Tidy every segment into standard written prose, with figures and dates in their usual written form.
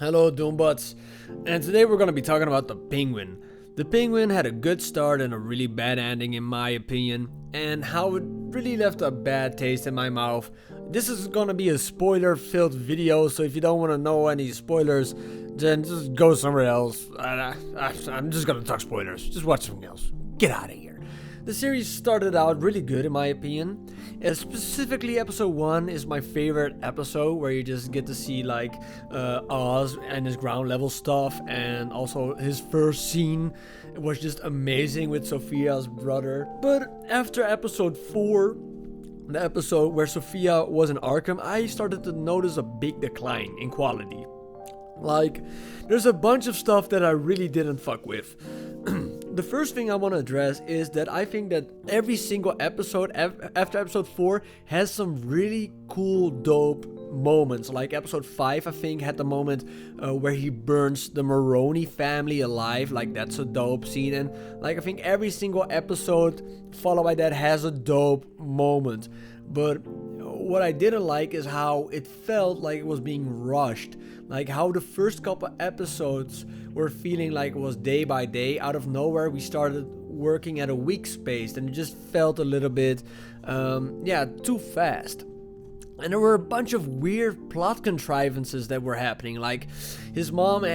Hello, Doombots, and today we're going to be talking about the Penguin. The Penguin had a good start and a really bad ending, in my opinion, and how it really left a bad taste in my mouth. This is going to be a spoiler-filled video, so if you don't want to know any spoilers, then just go somewhere else. I'm just going to talk spoilers. Just watch something else. Get out of here. The series started out really good, in my opinion. Specifically, episode 1 is my favorite episode, where you just get to see Oz and his ground level stuff, and also his first scene was just amazing with Sophia's brother. But after episode 4, the episode where Sophia was in Arkham, I started to notice a big decline in quality. There's a bunch of stuff that I really didn't fuck with. The first thing I want to address is that I think that every single episode after episode 4 has some really cool, dope moments. Like episode 5, I think, had the moment where he burns the Maroney family alive. Like, that's a dope scene. And I think every single episode followed by that has a dope moment. But what I didn't like is how it felt like it was being rushed. Like how the first couple episodes were feeling like it was day by day. Out of nowhere, we started working at a week space, and it just felt a little bit, too fast. And there were a bunch of weird plot contrivances that were happening. Like, his mom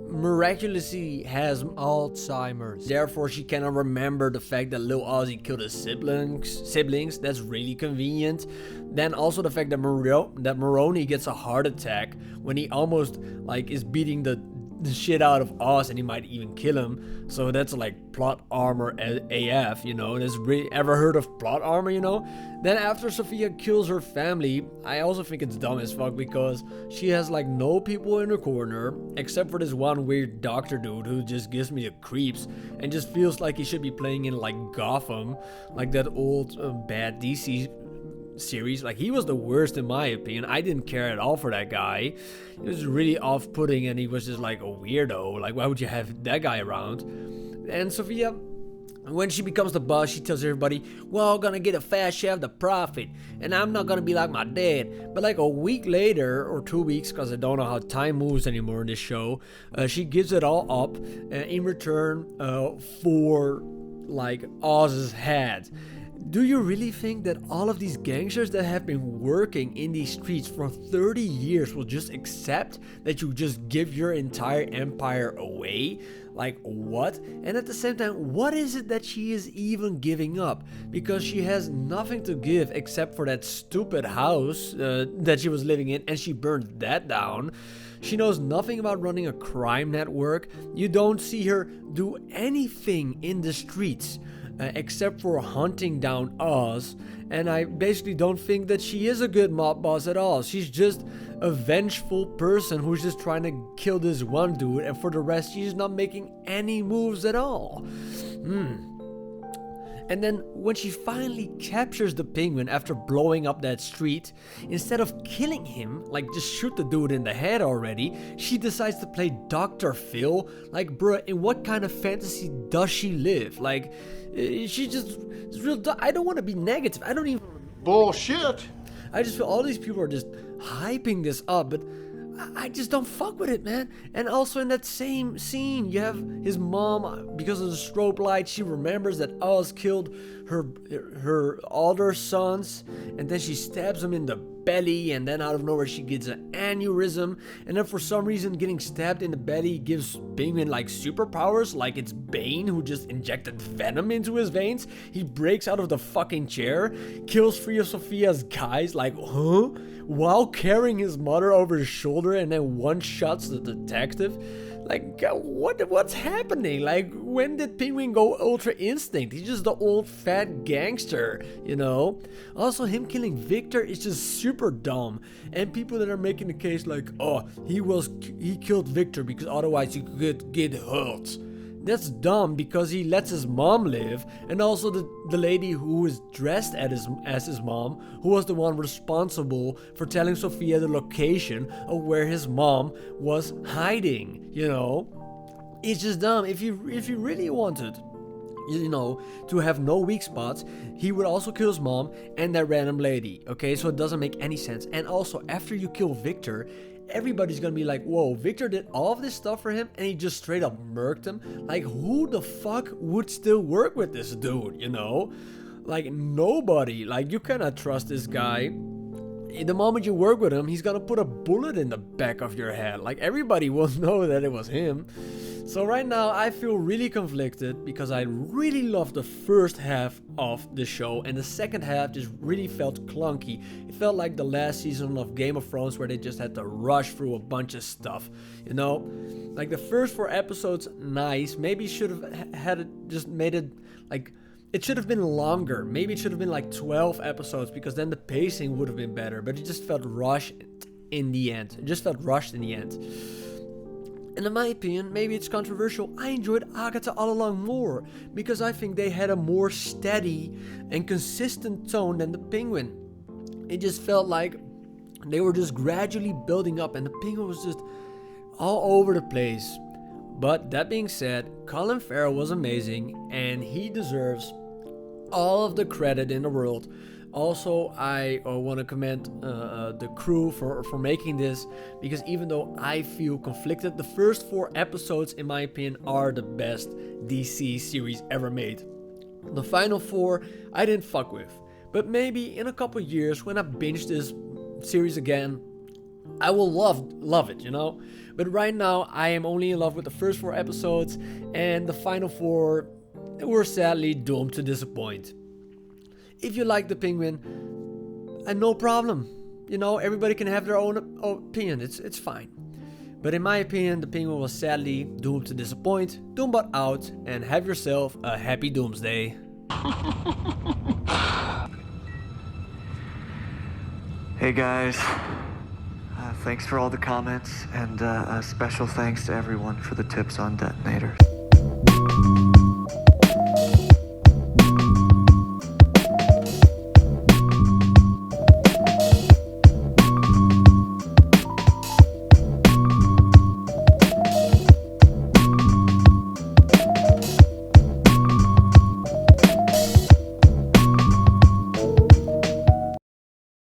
miraculously has Alzheimer's. Therefore, she cannot remember the fact that Lil Ozzy killed his siblings. That's really convenient. Then also the fact that Maroney gets a heart attack when he almost is beating the shit out of Oz, and he might even kill him. So that's plot armor AF, There's really ever heard of plot armor, Then after Sophia kills her family, I also think it's dumb as fuck, because she has no people in her corner except for this one weird doctor dude who just gives me the creeps and just feels like he should be playing in Gotham, like that old bad DC series. He was the worst in my opinion. I didn't care at all for that guy. He was really off-putting, and he was just a weirdo. Why would you have that guy around? And Sophia, when she becomes the boss, she tells everybody, we're all gonna get a fast share of the profit, and I'm not gonna be like my dad. But a week later, or 2 weeks, because I don't know how time moves anymore in this show, she gives it all up in return for Oz's head. Do you really think that all of these gangsters that have been working in these streets for 30 years will just accept that you just give your entire empire away? What? And at the same time, what is it that she is even giving up? Because she has nothing to give except for that stupid house that she was living in, and she burned that down. She knows nothing about running a crime network. You don't see her do anything in the streets. Except for hunting down Oz, and I basically don't think that she is a good mob boss at all. She's just a vengeful person who's just trying to kill this one dude, and for the rest, she's not making any moves at all. And then when she finally captures the Penguin after blowing up that street, instead of killing him, just shoot the dude in the head already, she decides to play Dr. Phil. Bruh, in what kind of fantasy does she live? She just, it's real I don't want to be negative. I don't even... Bullshit! I just feel all these people are just hyping this up, but I just don't fuck with it, man. And also in that same scene, you have his mom, because of the strobe light, she remembers that Oz killed her older sons, and then she stabs him in the belly, and then out of nowhere she gets an aneurysm, and then for some reason getting stabbed in the belly gives Penguin superpowers, like it's Bane who just injected venom into his veins. He breaks out of the fucking chair, kills 3 of Sophia's guys, while carrying his mother over his shoulder, and then one-shots the detective. What's happening? When did Penguin go Ultra Instinct? He's just the old fat gangster, Also, him killing Victor is just super dumb. And people that are making the case he killed Victor because otherwise he could get hurt. That's dumb, because he lets his mom live, and also the lady who was dressed as his mom, who was the one responsible for telling Sophia the location of where his mom was hiding, It's just dumb. If you really wanted, to have no weak spots, he would also kill his mom and that random lady, okay? So it doesn't make any sense. And also, after you kill Victor, everybody's gonna be like, whoa, Victor did all of this stuff for him and he just straight up murked him. Like, who the fuck would still work with this dude, you know? Like, nobody. Like, you cannot trust this guy. The moment you work with him, he's gonna put a bullet in the back of your head. Like, everybody will know that it was him. So right now I feel really conflicted because I really loved the first half of the show and the second half just really felt clunky. It felt like the last season of Game of Thrones where they just had to rush through a bunch of stuff, you know? Like, the first 4 episodes, nice. Maybe should have had it, just made it like, it should have been longer. Maybe it should have been like 12 episodes because then the pacing would have been better. But it just felt rushed in the end. It just felt rushed in the end. And in my opinion, maybe it's controversial, I enjoyed Agatha all along more because I think they had a more steady and consistent tone than the Penguin. It just felt like they were just gradually building up and the Penguin was just all over the place. But that being said, Colin Farrell was amazing and he deserves all of the credit in the world. Also, I want to commend the crew for making this, because even though I feel conflicted, the first 4 episodes, in my opinion, are the best DC series ever made. The final 4, I didn't fuck with. But maybe in a couple years, when I binge this series again, I will love it, you know? But right now, I am only in love with the first 4 episodes, and the final 4 were sadly doomed to disappoint. If you like the Penguin, no problem. You know, everybody can have their own opinion. It's fine. But in my opinion, the Penguin was sadly doomed to disappoint. Doombot out, and have yourself a happy doomsday. Hey guys, thanks for all the comments, and a special thanks to everyone for the tips on detonators.